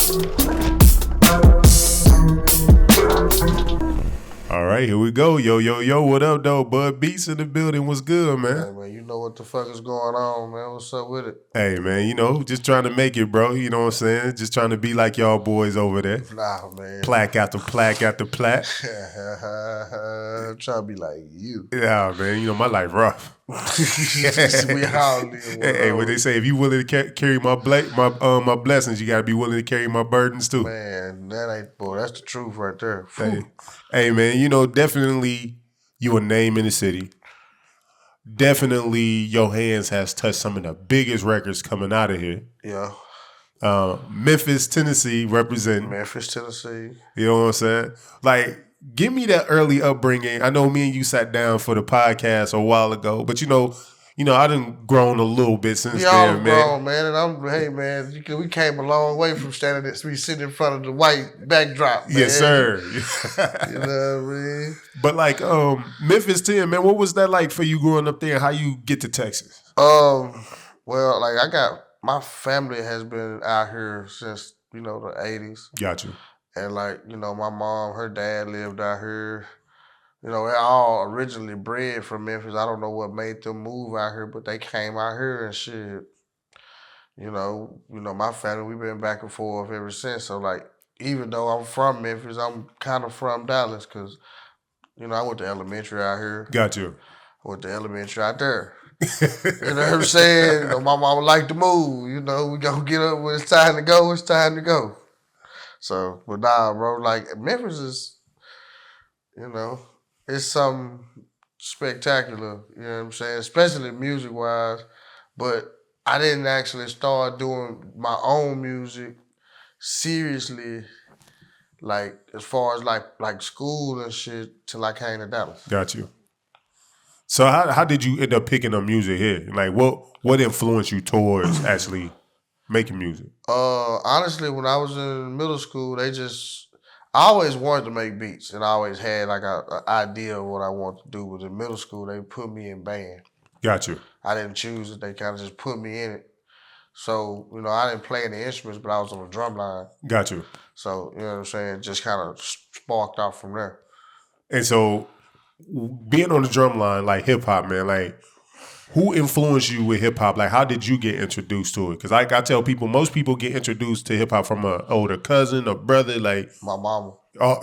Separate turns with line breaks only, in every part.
All right, here we go. Yo, yo, yo, what up, though? Bud Beatz in the building. What's good, man?
Hey, man, you know what the fuck is going on, man. What's up with it?
Hey, man, just trying to make it, bro. You know what I'm saying? Just trying to be like y'all boys over there.
Nah, man.
Plaque after plaque after plaque.
I'm trying to be like you.
Yeah, man, my life rough.
We all live
Hey, what they say, if you willing to carry my blessings, you got to be willing to carry my burdens, too.
Man, that's the truth right there.
Hey, man, definitely you a name in the city. Definitely your hands has touched some of the biggest records coming out of here.
Yeah.
Memphis, Tennessee representing.
Memphis, Tennessee.
You know what I'm saying? Like, give me that early upbringing. I know me and you sat down for the podcast a while ago, but I done grown a little bit since then, man.
Grown, man. And hey, man, we came a long way from sitting in front of the white backdrop, man.
Yes, sir.
You know what I mean?
But like, Memphis 10, man, what was that like for you growing up there and how you get to Texas?
Well, like my family has been out here since, the 80s.
Got you.
And like, my mom, her dad lived out here. They're all originally bred from Memphis. I don't know what made them move out here, but they came out here and shit. My family, we've been back and forth ever since. So like, even though I'm from Memphis, I'm kind of from Dallas because, I went to elementary out here.
Got you.
I went to elementary out there. You know what I'm saying? My mama like to move. We gonna get up when it's time to go. It's time to go. So, but nah, bro. Like Memphis is, it's something spectacular. You know what I'm saying? Especially music wise. But I didn't actually start doing my own music seriously, like as far as like school and shit, till I came to Dallas.
Got you. So how did you end up picking up music here? Like what influenced you towards actually making music?
Honestly, when I was in middle school, I always wanted to make beats, and I always had like an idea of what I wanted to do. But in middle school, they put me in band.
Got you.
I didn't choose it; they kind of just put me in it. So I didn't play any instruments, but I was on the drum line.
Got you.
So you know what I'm saying? Just kind of sparked off from there.
And so, being on the drum line, like hip hop, man, like who influenced you with hip hop? Like, how did you get introduced to it? Because I tell people, most people get introduced to hip hop from an older cousin or brother. Like
my mama.
Oh.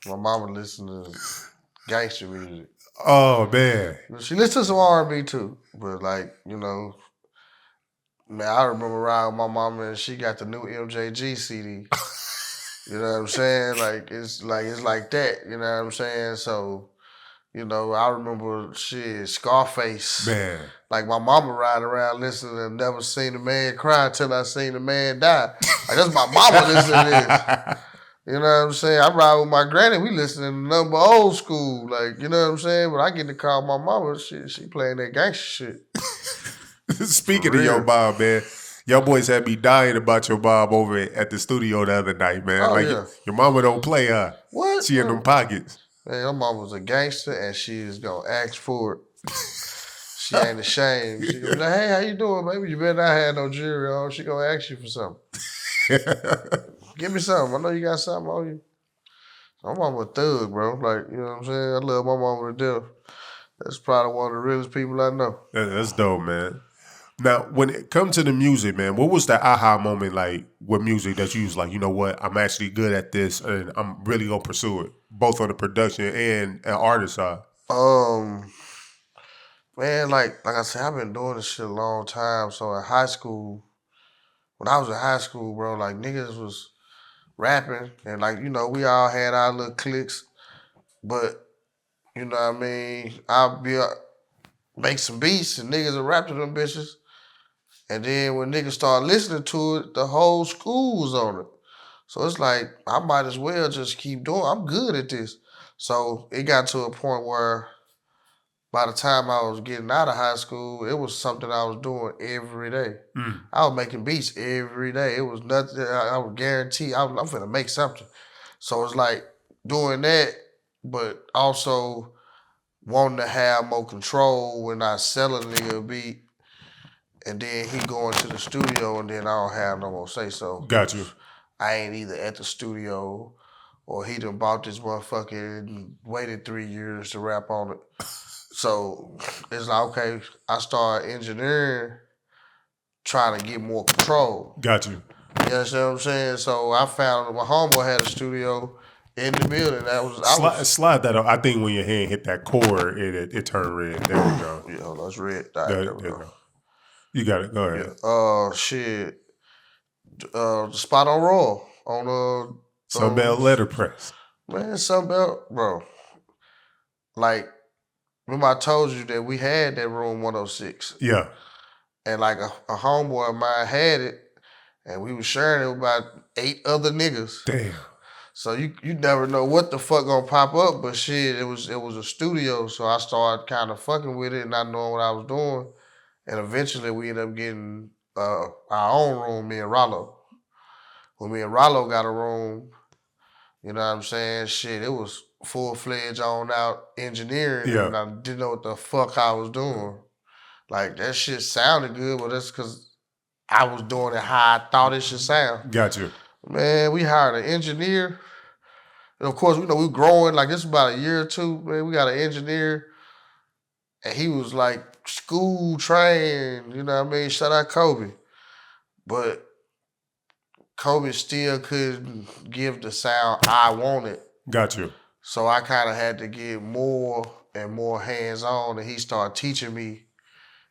my mama listened to gangster music.
Oh man,
she listened to some R&B too, but like man, I remember riding with my mama and she got the new MJG CD. You know what I'm saying? It's like that. You know what I'm saying? So, I remember Scarface.
Man.
Like my mama riding around listening to Never Seen a Man Cry Till I Seen a Man Die. Like that's my mama listening to this. You know what I'm saying? I ride with my granny. We listening to number old school. Like, you know what I'm saying? But I get to call my mama. She playing that gangster shit.
Speaking of your Bob, man. Y'all boys had me dying about your Bob over at the studio the other night, man.
Oh,
like
yeah.
Your mama don't play her.
What?
She in them pockets.
Man, your mama's a gangster and she is gonna ask for it. She ain't ashamed. She gonna be like, hey, how you doing, baby? You better not have no jewelry on. She gonna ask you for something. Give me something. I know you got something on you. My mama a thug, bro. Like, you know what I'm saying? I love my mama to death. That's probably one of the realest people I know.
That's dope, man. Now, when it comes to the music, man, what was the aha moment like with music that you was like, you know what, I'm actually good at this and I'm really gonna pursue it, both on the production and an artist side?
Man, like I said, I've been doing this shit a long time. So in high school, when I was in high school, bro, like niggas was rapping and like, we all had our little cliques, but you know what I mean? I'll make some beats and niggas will rap to them bitches. And then when niggas start listening to it, the whole school was on it. So it's like, I might as well just keep doing it. I'm good at this. So it got to a point where by the time I was getting out of high school, it was something I was doing every day. I was making beats every day. It was nothing, I would guarantee I'm finna make something. So it's like doing that, but also wanting to have more control when I sell a nigga a beat and then he going to the studio, and then I don't have no more say so.
Got you.
I ain't either at the studio or he done bought this motherfucker and waited 3 years to rap on it. So it's like, okay, I started engineering, trying to get more control.
Got you.
You understand what I'm saying? So I found my homeboy had a studio in the building.
Slide that up. I think when your hand hit that chord, it turned red. There we go.
Yeah, hold on, it's red. There we go.
You got it. Go ahead.
Yeah. Shit. The spot on Royal on
Sunbelt Letterpress.
Man, Sunbelt, bro. Like, remember I told you that we had that room 106.
Yeah.
And like a homeboy of mine had it, and we was sharing it with about 8 other niggas.
Damn.
So you never know what the fuck gonna pop up, but shit, it was a studio, so I started kind of fucking with it, not knowing what I was doing, and eventually we ended up getting our own room, me and Rollo. When me and Rollo got a room, you know what I'm saying? Shit, it was full-fledged on out engineering, and I didn't know what the fuck I was doing. Like, that shit sounded good, but that's because I was doing it how I thought it should sound.
Got you.
Man, we hired an engineer. And of course, we growing. Like, this is about a year or two, man. We got an engineer. And he was like school trained, you know what I mean? Shout out Kobe. But Kobe still couldn't give the sound I wanted.
Got you.
So I kind of had to get more and more hands-on. And he started teaching me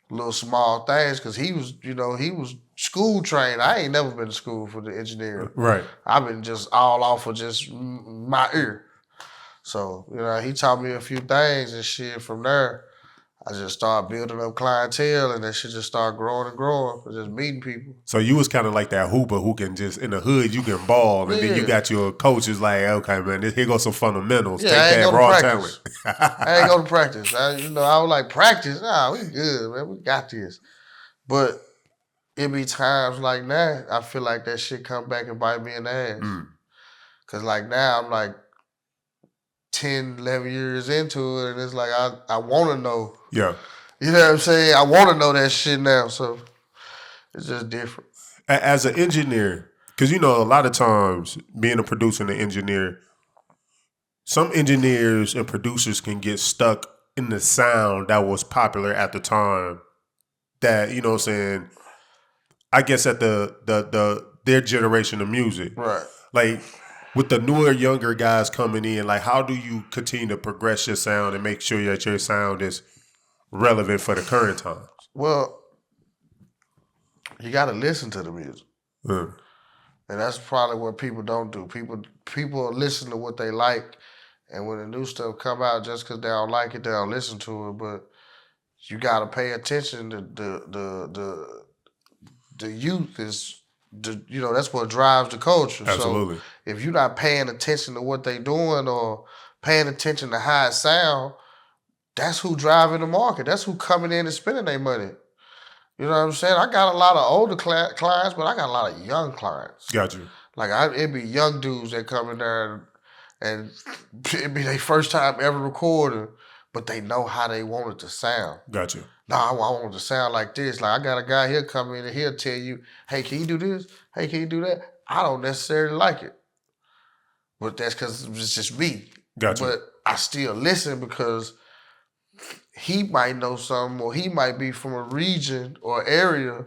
little small things because he was school trained. I ain't never been to school for the engineering.
Right.
I've been just all off of just my ear. So, he taught me a few things and shit. From there, I just started building up clientele, and that shit just started growing and growing. Just meeting people.
So you was kind of like that hooper who can just, in the hood, you can ball, and then you got your coaches like, okay, man, here goes some fundamentals.
Yeah,
take that raw talent.
I ain't go to practice. I was like, practice? Nah, we good, man. We got this. But it be times like that, I feel like that shit come back and bite me in the ass. Because like now, I'm like 10, 11 years into it, and it's like I want to know.
Yeah.
You know what I'm saying? I want to know that shit now, so it's just different.
As an engineer, because a lot of times being a producer and an engineer, some engineers and producers can get stuck in the sound that was popular at the time. That, you know what I'm saying, I guess at their generation of music.
Right.
Like, with the newer, younger guys coming in, like, how do you continue to progress your sound and make sure that your sound is relevant for the current times?
Well, you got to listen to the music. And that's probably what people don't do. People listen to what they like, and when the new stuff come out, just because they don't like it, they don't listen to it. But you got to pay attention to the youth is. That's what drives the culture.
Absolutely.
So if you're not paying attention to what they doing or paying attention to how it sound, that's who driving the market. That's who coming in and spending their money. You know what I'm saying? I got a lot of older clients, but I got a lot of young clients.
Got you.
Like, it be young dudes that come in there and it be their first time ever recording, but they know how they want it to sound.
Got you.
Nah, I want it to sound like this. Like, I got a guy here come in and he'll tell you, hey, can you do this? Hey, can you do that? I don't necessarily like it. But that's because it's just me.
Got you.
But I still listen because he might know something, or he might be from a region or area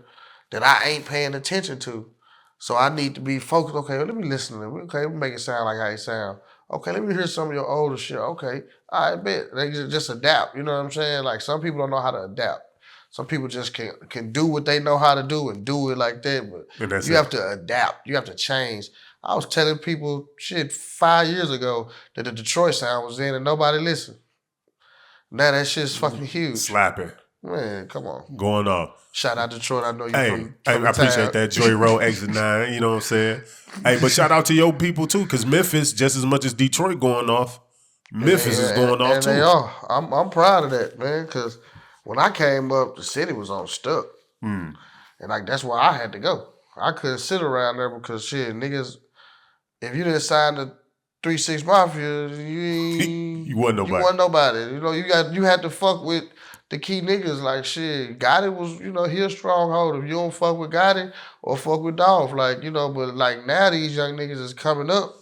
that I ain't paying attention to. So I need to be focused. Okay, let me listen to him. Okay, let me make it sound like how it sound. Okay, let me hear some of your older shit. Okay, I bet. They just adapt. You know what I'm saying? Like, some people don't know how to adapt. Some people just can do what they know how to do and do it like that. But you have to adapt. You have to change. I was telling people, shit, 5 years ago that the Detroit sound was in and nobody listened. Now that shit's fucking huge.
Slapping.
Man, come on.
Going off.
Shout out Detroit. I know you from
I appreciate that. Joy Road, Exit 9. You know what I'm saying? Hey, but shout out to your people too, because Memphis, just as much as Detroit going off, Memphis is going off too.
They are. I'm proud of that, man, because when I came up, the city was on stuck. And like, that's where I had to go. I couldn't sit around there because shit, niggas, if you didn't sign the 3-6 Mafia, you
wasn't nobody.
You wasn't nobody. You had to fuck with the key niggas. Like shit, Gotti was, he a stronghold. If you don't fuck with Gotti or fuck with Dolph, like, but like now these young niggas is coming up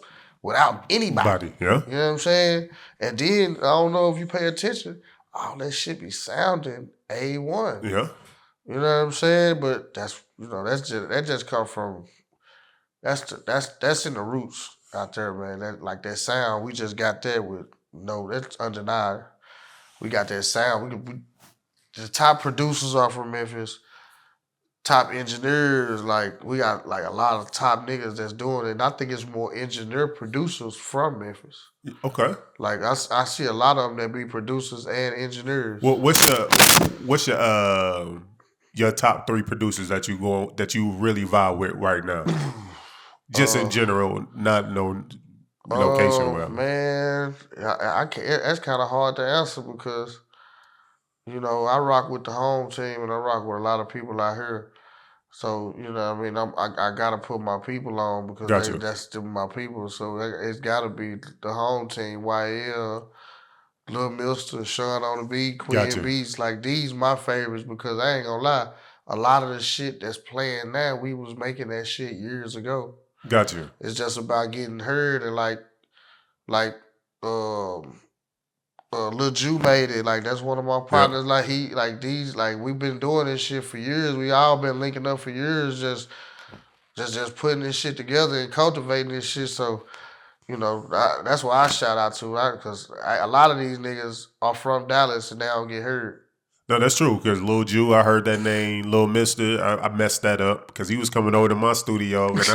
without anybody.
Body, yeah.
You know what I'm saying? And then I don't know if you pay attention, all that shit be sounding A1.
Yeah.
You know what I'm saying? But that's that just come from that's in the roots out there, man. That sound, we just got that with that's undeniable. We got that sound. The top producers are from Memphis. Top engineers, like we got like a lot of top niggas that's doing it. And I think it's more engineer producers from Memphis.
Okay.
Like I see a lot of them that be producers and engineers.
What's your top 3 producers that you really vibe with right now? Just in general, not no location or whatever.
Man, I can't. That's kind of hard to answer because I rock with the home team and I rock with a lot of people out here. So I mean, I gotta put my people on because that's still my people. So it's gotta be the home team. YL, Lil Mister, Sean on the beat, Queen Beatz. Like these my favorites because I ain't gonna lie. A lot of the shit that's playing now, we was making that shit years ago.
Gotcha.
It's just about getting heard and like Lil Ju made it. Like that's one of my partners. Yep. Like we've been doing this shit for years. We all been linking up for years, just putting this shit together and cultivating this shit. So that's why I shout out to because a lot of these niggas are from Dallas and they don't get heard.
No, that's true. Because Lil Ju, I heard that name. Lil Mister, I messed that up because he was coming over to my studio, and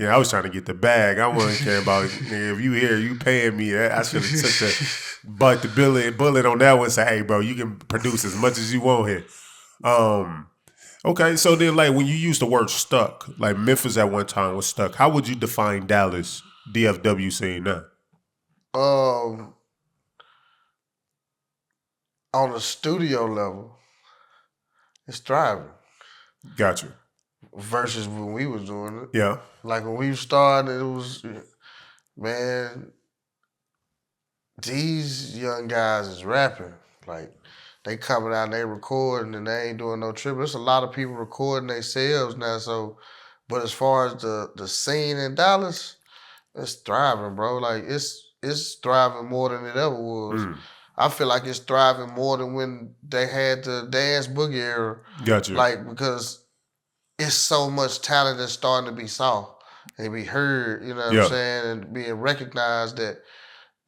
I was trying to get the bag. I wasn't care about if you here, you paying me. I should have took the bullet on that one. And say, hey, bro, you can produce as much as you want here. Okay, so then like when you use the word stuck, like Memphis at one time was stuck. How would you define Dallas DFW scene now?
On the studio level, it's thriving.
Gotcha.
Versus when we was doing it.
Yeah.
Like when we started, it was, man, these young guys is rapping. Like they coming out and they recording and they ain't doing no trip. There's a lot of people recording themselves now. So, but as far as the scene in Dallas, it's thriving, bro. Like it's thriving more than it ever was. I feel like it's thriving more than when they had the dance boogie era.
Gotcha.
Like, because it's so much talent that's starting to be saw and be heard, you know what I'm saying, and being recognized that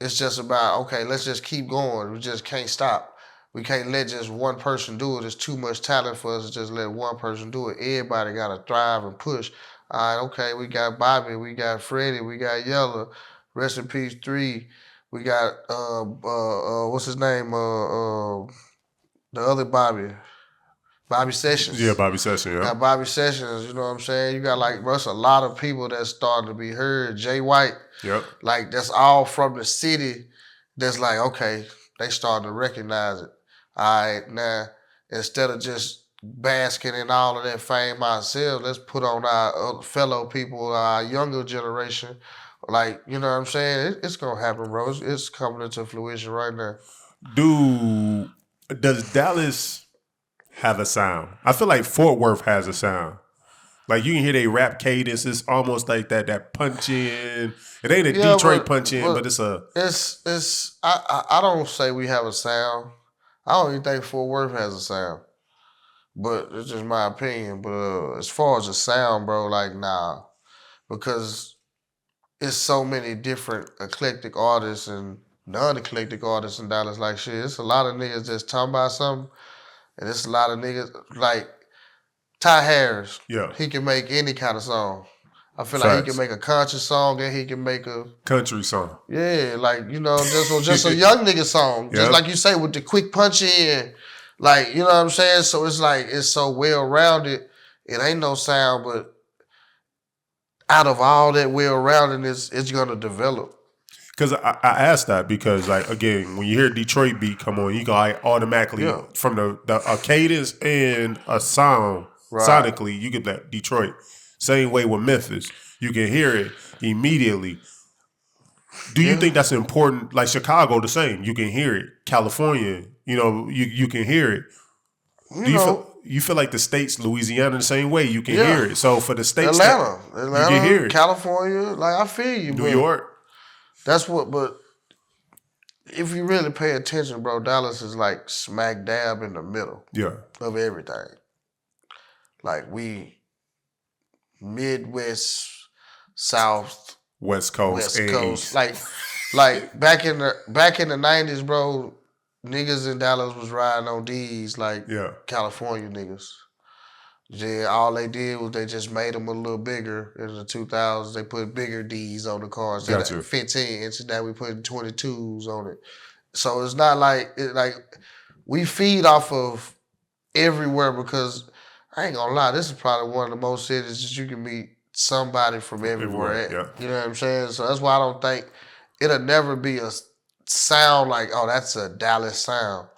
it's just about, okay, let's just keep going. We just can't stop. We can't let just one person do it. There's too much talent for us to just let one person do it. Everybody got to thrive and push. All right, okay, we got Bobby, we got Freddy, we got Yella, rest in peace 3. We got what's his name? The other Bobby Sessions.
Yeah, Bobby Sessions. Yeah,
got Bobby Sessions. You know what I'm saying? You got like Russ, a lot of people that's starting to be heard. Jay White.
Yep.
Like that's all from the city. That's like okay, they starting to recognize it. All right, now instead of just basking in all of that fame ourselves, let's put on our fellow people, our younger generation. Like, you know what I'm saying? It's going to happen, bro. It's coming into fruition right now.
Does Dallas have a sound? I feel like Fort Worth has a sound. Like, you can hear they rap cadence. It's almost like that punch in. It ain't a Detroit punch in, but it's a...
I don't say we have a sound. I don't even think Fort Worth has a sound. But it's just my opinion. But as far as the sound, bro, like, nah. Because... it's so many different eclectic artists and non-eclectic artists in Dallas. Like shit, it's a lot of niggas just talking about something, and it's a lot of niggas like Ty Harris.
Yeah,
he can make any kind of song. I feel like he can make a conscious song and he can make a
country song.
Yeah, like just a young nigga song. Just like you say with the quick punch in, like you know what I'm saying. So it's like it's so well rounded. It ain't no sound, but out of all that well-roundedness, it's going to develop.
Because I asked that because, like, again, when you hear Detroit beat come on, you go like, automatically from the cadence and a sound, sonically, you get that Detroit. Same way with Memphis. You can hear it immediately. Do you think that's important? Like Chicago, the same. You can hear it. California, You know, you can hear it.
You know,
You feel like the states, Louisiana, the same way. You can
yeah.
hear it. So for the states,
Atlanta,
you can hear it.
California, like I feel you,
New
but
York.
that's what. But if you really pay attention, bro, Dallas is like smack dab in the middle of everything. Like we Midwest, South,
West Coast, and
Coast.
East.
Like back in the 90s, bro, niggas in Dallas was riding on D's like California niggas. Yeah, all they did was they just made them a little bigger in the 2000s. They put bigger D's on the cars. Gotcha. 15 inches. Now we put 22s on it. So it's not like we feed off of everywhere because I ain't gonna lie, this is probably one of the most cities that you can meet somebody from everywhere at.
Yeah.
You know what I'm saying? So that's why I don't think it'll never be a sound like, oh, that's a Dallas sound.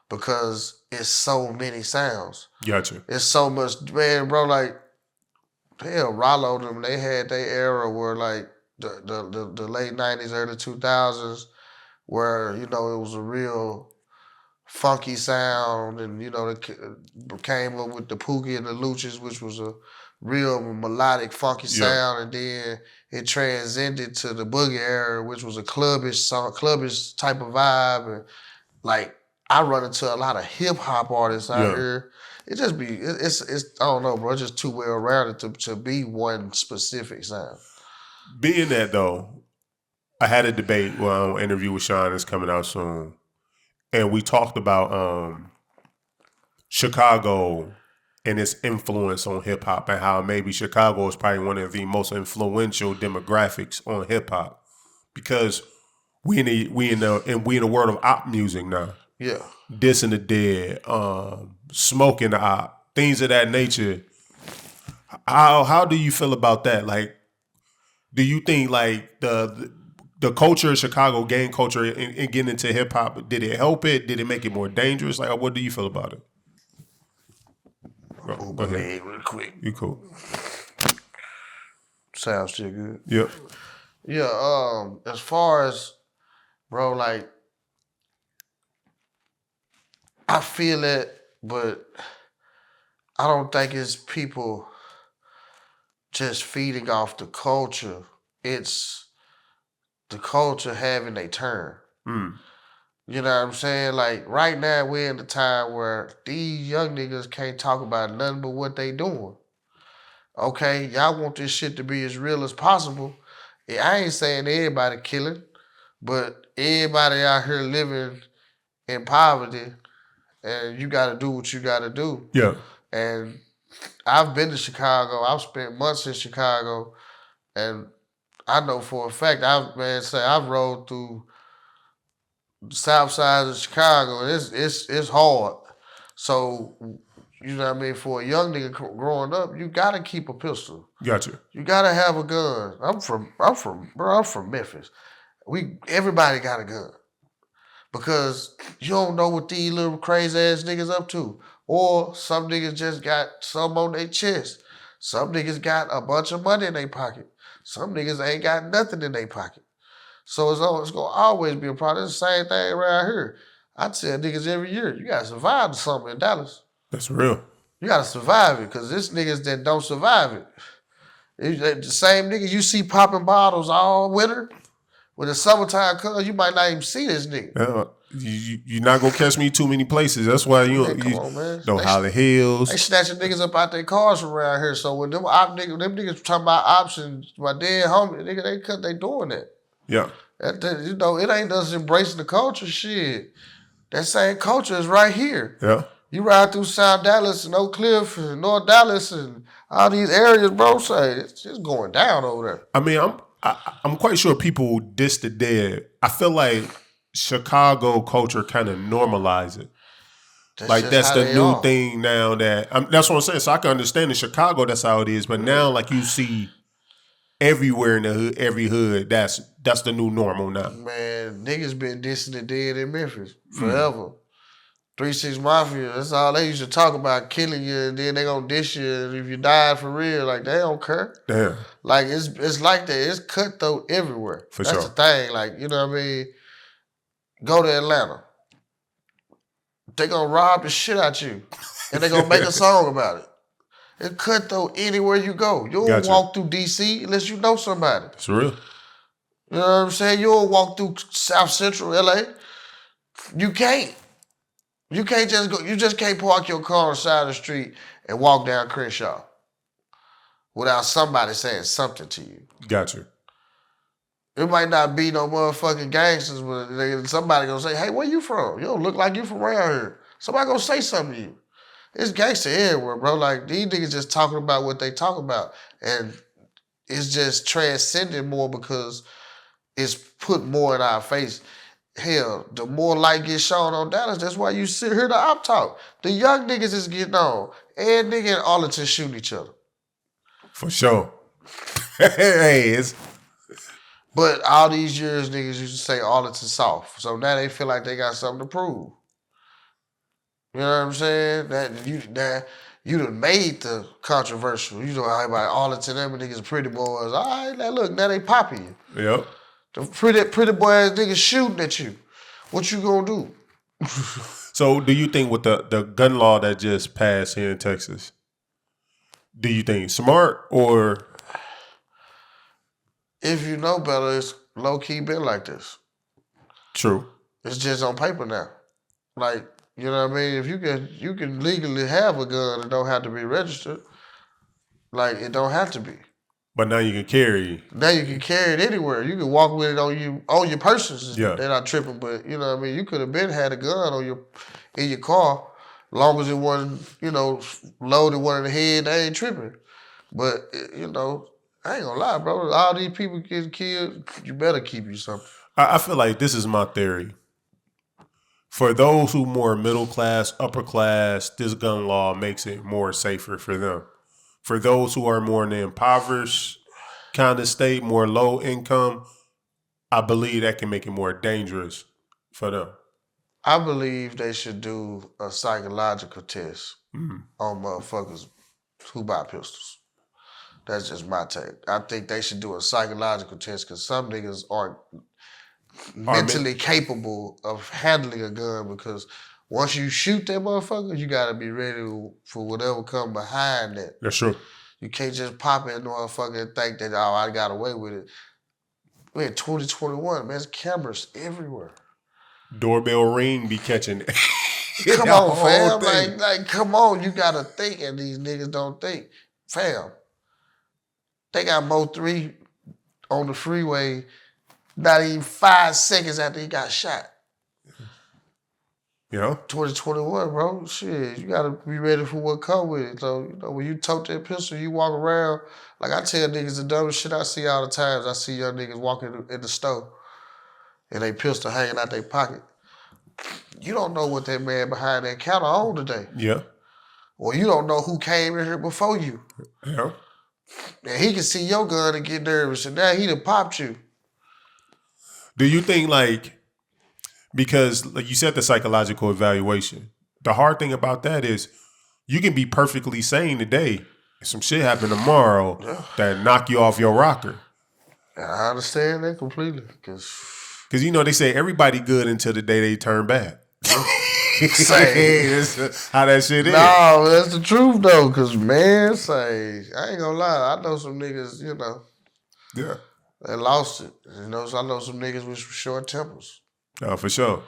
Because it's so many sounds.
Gotcha.
It's so much, man, bro, like, hell, Rollo them, they had their era where like the late 90s, early 2000s, where, you know, it was a real funky sound, and you know, they came up with the Pookie and the Luchas, which was a real melodic, funky sound, and then it transcended to the boogie era, which was a clubbish type of vibe, and like I run into a lot of hip hop artists out here. It just be it's I don't know, bro. It's just too well rounded to be one specific sound.
Being that though, I had a debate, an interview with Sean that's coming out soon. And we talked about Chicago and its influence on hip hop and how maybe Chicago is probably one of the most influential demographics on hip hop because we in the world of op music now.
Yeah,
Dissing the Dead, smoking the op, things of that nature. How do you feel about that? Like, do you think like the culture of Chicago, gang culture, and getting into hip hop, did it help it? Did it make it more dangerous? Like, what do you feel about it? Go ahead.
Real quick.
You cool.
Sounds still good.
Yep.
Yeah, as far as, bro, like, I feel it, but I don't think it's people just feeding off the culture. It's the culture having a turn. You know what I'm saying? Like right now we're in the time where these young niggas can't talk about nothing but what they doing. Okay, y'all want this shit to be as real as possible. I ain't saying everybody killing, but everybody out here living in poverty, and you gotta do what you gotta do.
Yeah.
And I've been to Chicago. I've spent months in Chicago, and I know for a fact I've rode through the south side of Chicago, and it's hard. So, you know what I mean? For a young nigga growing up, you gotta keep a pistol.
Gotcha.
You gotta have a gun. I'm from Memphis. Everybody got a gun. Because you don't know what these little crazy ass niggas up to. Or some niggas just got something on their chest. Some niggas got a bunch of money in their pocket. Some niggas ain't got nothing in their pocket. So it's going to always be a problem. It's the same thing around here. I tell niggas every year, you got to survive something in Dallas.
That's real.
You got to survive it because there's niggas that don't survive it. The same nigga you see popping bottles all winter. When the summertime comes, you might not even see this nigga.
You're not going to catch me too many places. That's why you don't holler hills.
They snatching niggas up out their cars from around here. So when them niggas talking about options, my dead homie, nigga, they doing that.
Yeah.
You know, it ain't us embracing the culture shit. That same culture is right here.
Yeah.
You ride through South Dallas and Oak Cliff and North Dallas and all these areas, bro, say it's just going down over there.
I mean, I'm quite sure people diss the dead. I feel like Chicago culture kind of normalize it. That's the new thing now that's what I'm saying. So I can understand in Chicago that's how it is, but now like you see everywhere in the hood, every hood, that's the new normal now.
Man, niggas been dissing the dead in Memphis forever. 3-6 Mafia, that's all they used to talk about, killing you, and then they gonna diss you if you died for real. Like, they don't care.
Damn.
Like, it's like that. It's cutthroat everywhere. That's the thing. Like, you know what I mean? Go to Atlanta. they gonna rob the shit out you. And they gonna make a song about it. It's cutthroat anywhere you go. You don't walk through DC unless you know somebody.
It's real.
You know what I'm saying? You don't walk through South Central LA. You can't. You can't just go. You just can't park your car on the side of the street and walk down Crenshaw without somebody saying something to you.
Gotcha.
It might not be no motherfucking gangsters, but somebody gonna say, "Hey, where you from? You don't look like you from around here." Somebody gonna say something to you. It's gangster everywhere, bro. Like, these niggas just talking about what they talk about. And it's just transcending more because it's put more in our face. Hell, the more light gets shown on Dallas, that's why you hear the op talk. The young niggas is getting on. And nigga and Arlington shooting each other.
For sure. Hey, it's...
But all these years, niggas used to say Arlington soft. So now they feel like they got something to prove. You know what I'm saying? That you done made the controversial. You know how everybody Arlington, them niggas pretty boys. All right, now look, now they popping you.
Yep.
The pretty boy ass niggas shooting at you. What you gonna do?
So do you think with the gun law that just passed here in Texas, do you think smart or?
If you know better, it's low key been like this.
True.
It's just on paper now. Like, you know what I mean? If you can legally have a gun and don't have to be registered, like it don't have to be.
But now you can carry.
Now you can carry it anywhere. You can walk with it on your purses.
Yeah.
They're not tripping, but you know what I mean? You could have been had a gun in your car, long as it wasn't, loaded one in the head, they ain't tripping. But I ain't gonna lie, bro. All these people getting killed, you better keep you something.
I feel like this is my theory. For those who more middle class, upper class, this gun law makes it more safer for them. For those who are more in the impoverished kind of state, more low income, I believe that can make it more dangerous for them.
I believe they should do a psychological test on motherfuckers who buy pistols. That's just my take. I think they should do a psychological test because some niggas aren't mentally capable of handling a gun because once you shoot that motherfucker, you gotta be ready for whatever come behind that.
That's true.
You can't just pop in the motherfucker and think that, oh, I got away with it. We're in 2021, man. There's cameras everywhere.
Doorbell ring be catching.
Come on, fam. Like, come on. You gotta think, and these niggas don't think. Fam. They got Mo 3 on the freeway not even 5 seconds after he got shot.
Yeah.
2021, bro. Shit, you gotta be ready for what come with it. So, when you tote that pistol, you walk around. Like I tell niggas the dumbest shit I see all the times. I see young niggas walking in the store and they pistol hanging out their pocket. You don't know what that man behind that counter on today.
Yeah.
Or you don't know who came in here before you.
Yeah.
And he can see your gun and get nervous, and now he done popped you.
Do you think, because like you said, the psychological evaluation, the hard thing about that is you can be perfectly sane today and some shit happen tomorrow that knock you off your rocker.
I understand that completely. Because
they say everybody good until the day they turn bad.
That's
how that shit is.
No, that's the truth though. Cause man, I ain't gonna lie. I know some niggas,
Yeah.
They lost it. So I know some niggas with short tempers.
No, for sure.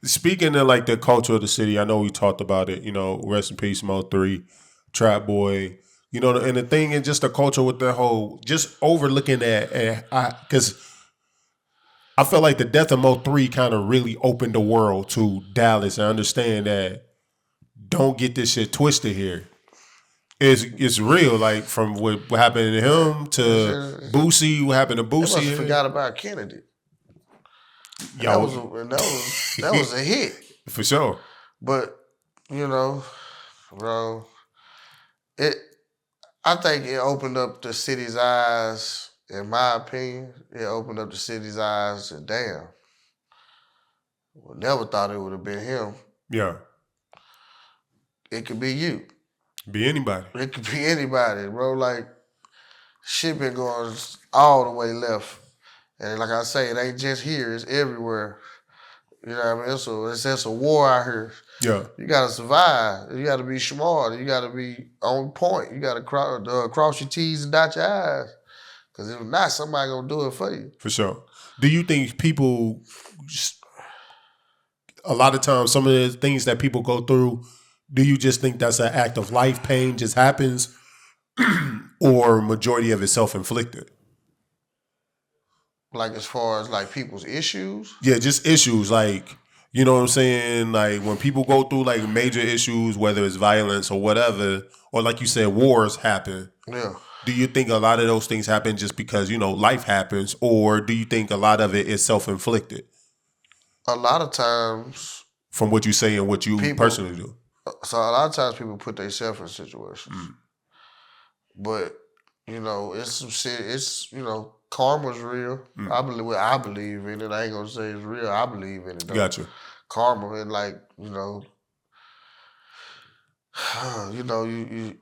Speaking of the culture of the city, I know we talked about it. Rest in peace, Mo 3, Trapboy. And the thing is just the culture with the whole just overlooking that, because I felt like the death of Mo 3 kind of really opened the world to Dallas. I understand that. Don't get this shit twisted here. It's real. Like from what happened to him to Boosie, what happened to Boosie.
I forgot about Kennedy. That was a hit
for sure.
But bro, I think it opened up the city's eyes. In my opinion, it opened up the city's eyes and damn. Never thought it would have been him.
Yeah.
It could be you.
Be anybody.
It could be anybody, bro. Like, shit been going all the way left. And like I say, it ain't just here, it's everywhere. You know what I mean? It's a war out here.
Yeah.
You gotta survive. You gotta be smart. You gotta be on point. You gotta cross your T's and dot your I's. Because if not, somebody gonna do it for you.
For sure. Do you think people, a lot of times, some of the things that people go through, do you just think that's an act of life, pain just happens, or majority of it self-inflicted?
Like as far as like people's issues?
Yeah, just issues. Like, you know what I'm saying? Like when people go through like major issues, whether it's violence or whatever, or like you said, wars happen.
Yeah.
Do you think a lot of those things happen just because, life happens, or do you think a lot of it is self-inflicted?
A lot of times,
from what you say and what you personally do.
So a lot of times people put themselves in situations. But, it's some shit, karma's real. I believe in it. I ain't gonna say it's real. I believe in it though.
Gotcha.
Karma and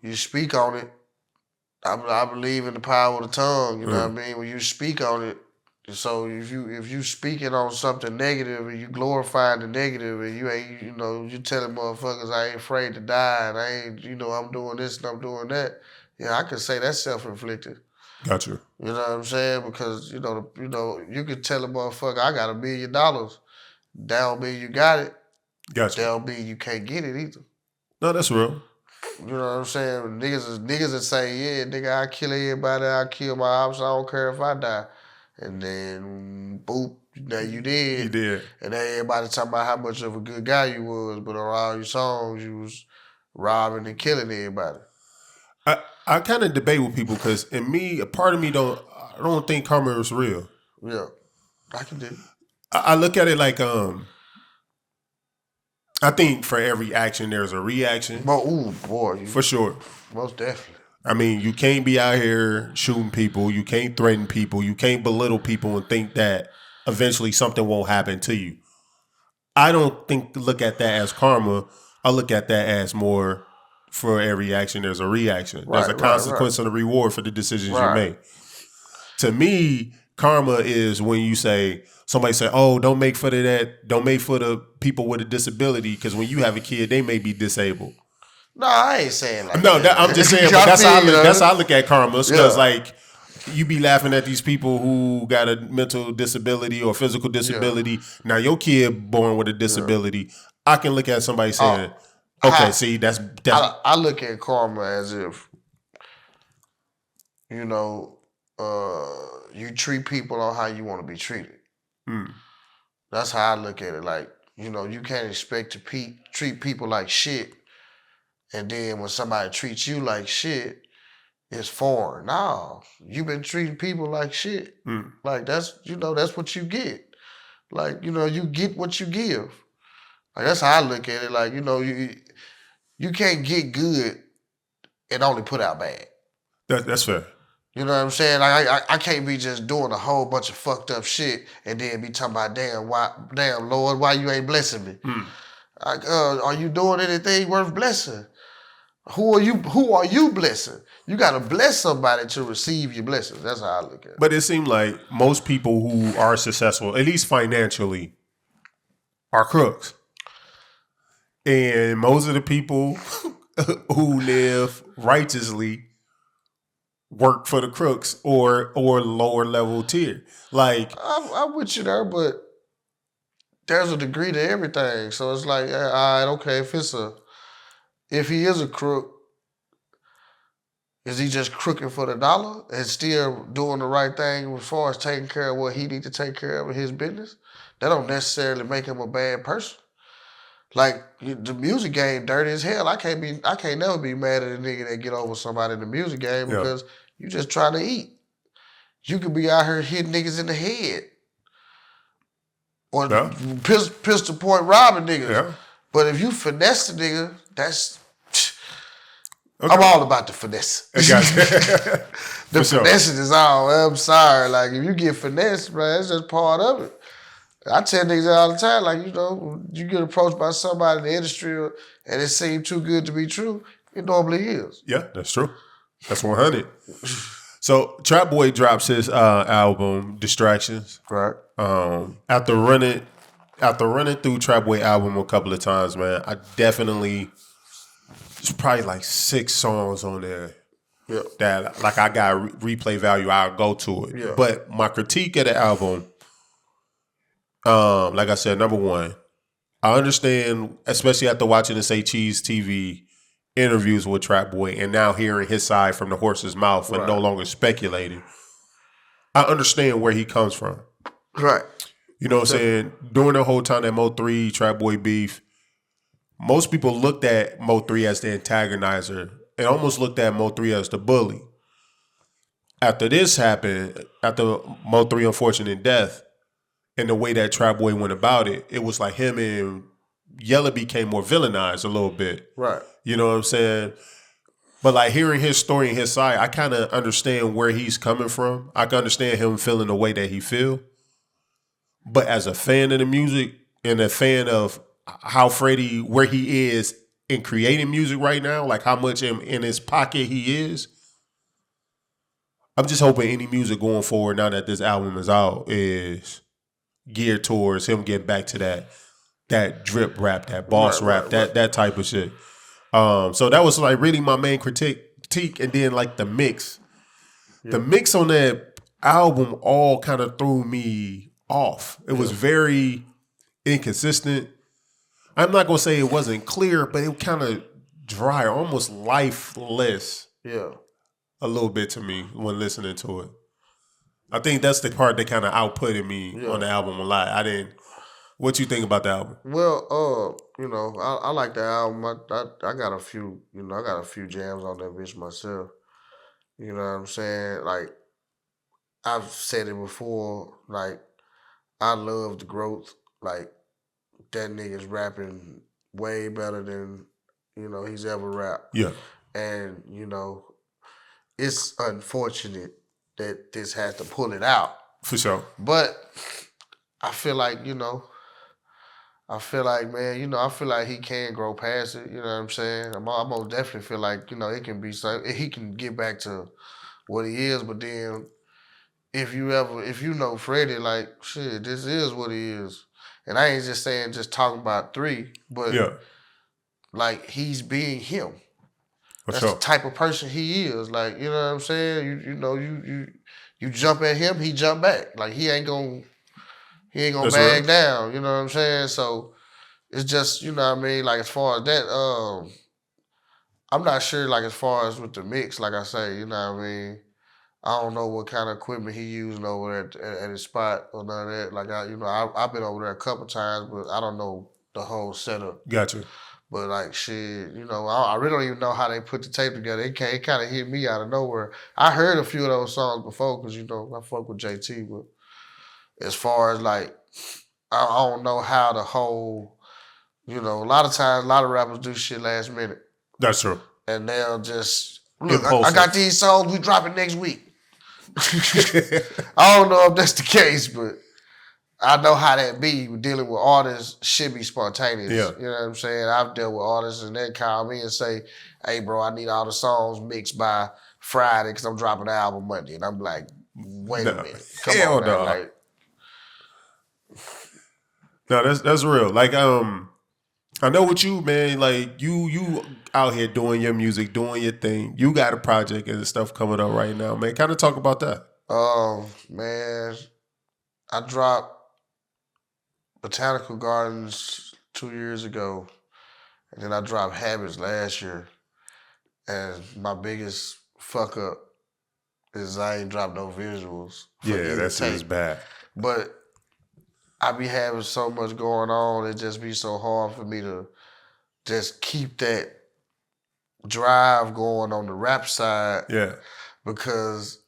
you speak on it. I believe in the power of the tongue, you know what I mean? When you speak on it, so if you speaking on something negative and you glorifying the negative and you ain't, you telling motherfuckers I ain't afraid to die and I ain't, I'm doing this and I'm doing that. Yeah, I could say that's self-inflicted.
Gotcha.
You know what I'm saying? Because, you could tell a motherfucker I got $1 million. That don't mean you got it.
Gotcha.
That don't mean you can't get it either.
No, that's real.
You know what I'm saying? Niggas that say, yeah, nigga, I kill everybody, I kill my ops, I don't care if I die. And then, boop, now you did.
You did.
And then everybody talking about how much of a good guy you was, but on all your songs, you was robbing and killing everybody.
I kind of debate with people because in me, a part of me I don't think karma is real.
Yeah, I can do.
I look at it like I think for every action there's a reaction.
Ooh, boy,
for sure,
most definitely.
I mean, you can't be out here shooting people. You can't threaten people. You can't belittle people and think that eventually something won't happen to you. I don't look at that as karma. I look at that as more. For every action, there's a reaction. There's a consequence and a reward for the decisions you make. To me, karma is when you somebody say, "Oh, don't make fun of that. Don't make fun of people with a disability because when you have a kid, they may be disabled."
No, I ain't saying like
that.
No,
I'm just saying. But that's how I look at karma. Because like you be laughing at these people who got a mental disability or physical disability. Yeah. Now your kid born with a disability. I can look at somebody saying. Okay, see, that's
I look at karma as if, you treat people on how you want to be treated. That's how I look at it. Like, you can't expect to treat people like shit, and then when somebody treats you like shit, it's foreign. No, you've been treating people like shit. Like that's what you get. Like, you get what you give. Like that's how I look at it. Like, you can't get good and only put out bad.
That's fair.
You know what I'm saying? Like I can't be just doing a whole bunch of fucked up shit and then be talking about damn Lord, why you ain't blessing me? Like, are you doing anything worth blessing? Who are you blessing? You gotta bless somebody to receive your blessings. That's how I look at it.
But it seems like most people who are successful, at least financially, are crooks. And most of the people who live righteously work for the crooks or lower level tier. Like
I'm with you there, but there's a degree to everything. So it's like, all right, okay, if he is a crook, is he just crooking for the dollar and still doing the right thing as far as taking care of what he need to take care of in his business? That don't necessarily make him a bad person. Like the music game, dirty as hell. I can't never be mad at a nigga that get over somebody in the music game because you just trying to eat. You could be out here hitting niggas in the head or pistol point robbing niggas. Yeah. But if you finesse the nigga, that's I'm all about the finesse. The finessing is all. I'm sorry. Like if you get finessed, bro, that's just part of it. I tell niggas all the time, like, you get approached by somebody in the industry and it seems too good to be true, it normally is.
Yeah, that's true. That's 100. So Trapboy drops his album, Distractions.
Right.
After running after running through Trapboy album a couple of times, man, I definitely there's probably like 6 songs on there
Yeah.
that like I got replay value. I'll go to it.
Yeah.
But my critique of the album, like I said, number one, I understand, especially after watching the Say Cheese TV interviews with Trapboy and now hearing his side from the horse's mouth and no longer speculating. I understand where he comes from.
Right.
You know what I'm saying? During the whole time that Mo3 Trapboy beef, most people looked at Mo3 as the antagonizer and almost looked at Mo3 as the bully. After this happened, after Mo3 unfortunate death, and the way that Trapboy went about it, it was like him and Yellabeezy became more villainized a little bit.
Right.
You know what I'm saying? But like hearing his story and his side, I kind of understand where he's coming from. I can understand him feeling the way that he feel. But as a fan of the music and a fan of how Freddy, where he is in creating music right now, like how much in his pocket he is, I'm just hoping any music going forward now that this album is out is geared towards him getting back to that drip rap, that boss rap, that type of shit. So that was like really my main critique, and then like the mix. Yeah. The mix on that album all kind of threw me off. It was very inconsistent. I'm not gonna say it wasn't clear, but it kind of dry, almost lifeless.
Yeah.
A little bit to me when listening to it. I think that's the part that kind of outputted me on the album a lot. What you think about the album?
Well, I like the album. I got a few, I got a few jams on that bitch myself. You know what I'm saying? Like, I've said it before, like, I love the growth. Like, that nigga's rapping way better than, he's ever rapped.
Yeah.
And, it's unfortunate that this has to pull it out.
For sure.
But I feel like, man, I feel like he can grow past it. You know what I'm saying? I most definitely feel like, it can be so he can get back to what he is. But then, if you know Freddy, like shit, this is what he is. And I ain't just saying just talking about 3, but like he's being him. That's the type of person he is. Like, you know what I'm saying? You jump at him, he jump back. Like he ain't gonna bag down. You know what I'm saying? So it's just, you know what I mean? Like as far as that, I'm not sure like as far as with the mix, like I say, you know what I mean? I don't know what kind of equipment he using over at his spot or none of that. Like I've been over there a couple times, but I don't know the whole setup.
Gotcha.
But like shit, I really don't even know how they put the tape together. It kind of hit me out of nowhere. I heard a few of those songs before because I fuck with JT, but as far as like, I don't know how the whole, a lot of times, a lot of rappers do shit last minute.
That's true.
And they'll just look. I got these songs. We drop it next week. I don't know if that's the case, but I know how that be. Dealing with artists should be spontaneous.
Yeah.
You know what I'm saying? I've dealt with artists and they call me and say, hey, bro, I need all the songs mixed by Friday because I'm dropping the album Monday. And I'm like, wait a minute. Come on, man. Like,
no, that's real. Like, I know what you, man. Like, you out here doing your music, doing your thing. You got a project and stuff coming up right now, man. Kind of talk about that.
Man, I dropped Botanical Gardens 2 years ago, and then I dropped Habits last year. And my biggest fuck up is I ain't dropped no visuals.
Yeah, that seems bad.
But I be having so much going on, it just be so hard for me to just keep that drive going on the rap side.
Yeah.
Because,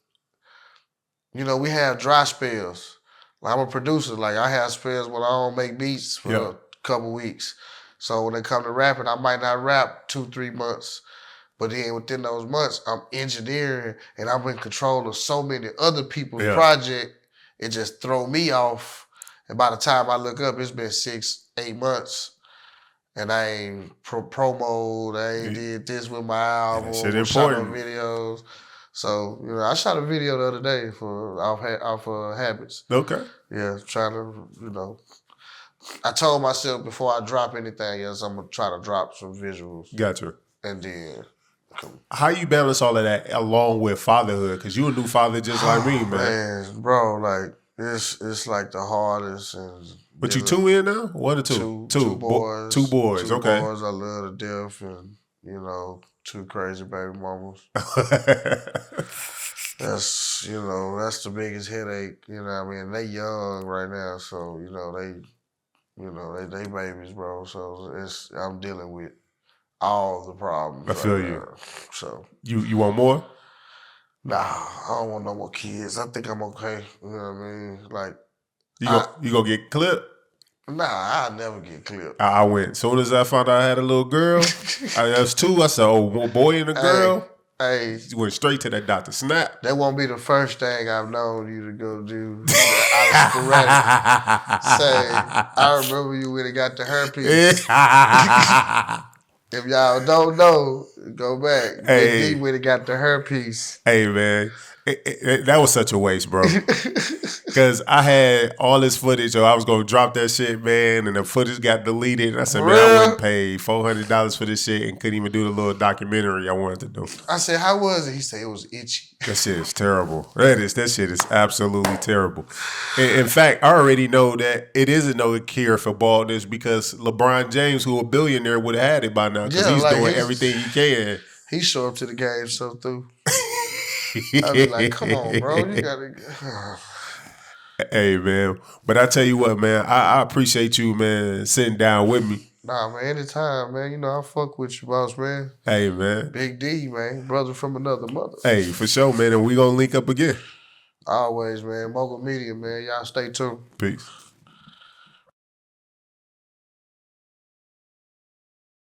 we have dry spells. Like, I'm a producer. Like, I have spells when I don't make beats for a couple weeks. So when it come to rapping, I might not rap 2-3 months. But then within those months, I'm engineering and I'm in control of so many other people's project. It just throw me off. And by the time I look up, it's been 6-8 months. And I ain't promoed. I ain't did this with my album.
Shit important.
Shot videos. So, I shot a video the other day for off Habits.
Okay.
Yeah, trying to, I told myself before I drop anything else, I'm gonna try to drop some visuals,
Gotcha.
and then.
How you balance all of that along with fatherhood? Because you a new father just like me, man.
Bro, like it's like the hardest. And
But you 2 in now? 1 or 2?
Two boys.
2 boys.
Two
Okay.
boys I love to death, and 2 crazy baby mamas. That's that's the biggest headache. You know what I mean? They young right now, so they babies, bro. So I'm dealing with all the problems.
I feel
right
you.
now. So
you want more?
nah, I don't want no more kids. I think I'm okay. You know what I mean? Like
You gonna get clipped?
nah, I'll never get clipped.
I went. As soon as I found out I had a little girl, that's 2. I said, oh, boy and a girl.
Hey,
you went straight to that doctor. Snap.
That won't be the first thing I've known you to go do. Out of sporadic. Say, I remember you when it got the herpes. If y'all don't know, go back.
Hey.
Big D when it got the herpes.
Hey, man. That was such a waste, bro. Because I had all this footage, or I was going to drop that shit, man, and the footage got deleted. And I said, man, I wouldn't pay $400 for this shit and couldn't even do the little documentary I wanted to do.
I said, how was it? He said, it was itchy.
That shit is terrible. That shit is absolutely terrible. In fact, I already know that it isn't no cure for baldness because LeBron James, who a billionaire, would have had it by now because he's doing everything he can.
He show up to the game so through. I be like, come on, bro. You got to...
Hey, man. But I tell you what, man, I appreciate you, man, sitting down with me.
Nah, man, anytime, man. I fuck with you, boss, man.
Hey, man.
Big D, man. Brother from another mother.
Hey, for sure, man. And we gonna link up again.
Always, man. Mogul Media, man. Y'all stay tuned.
Peace.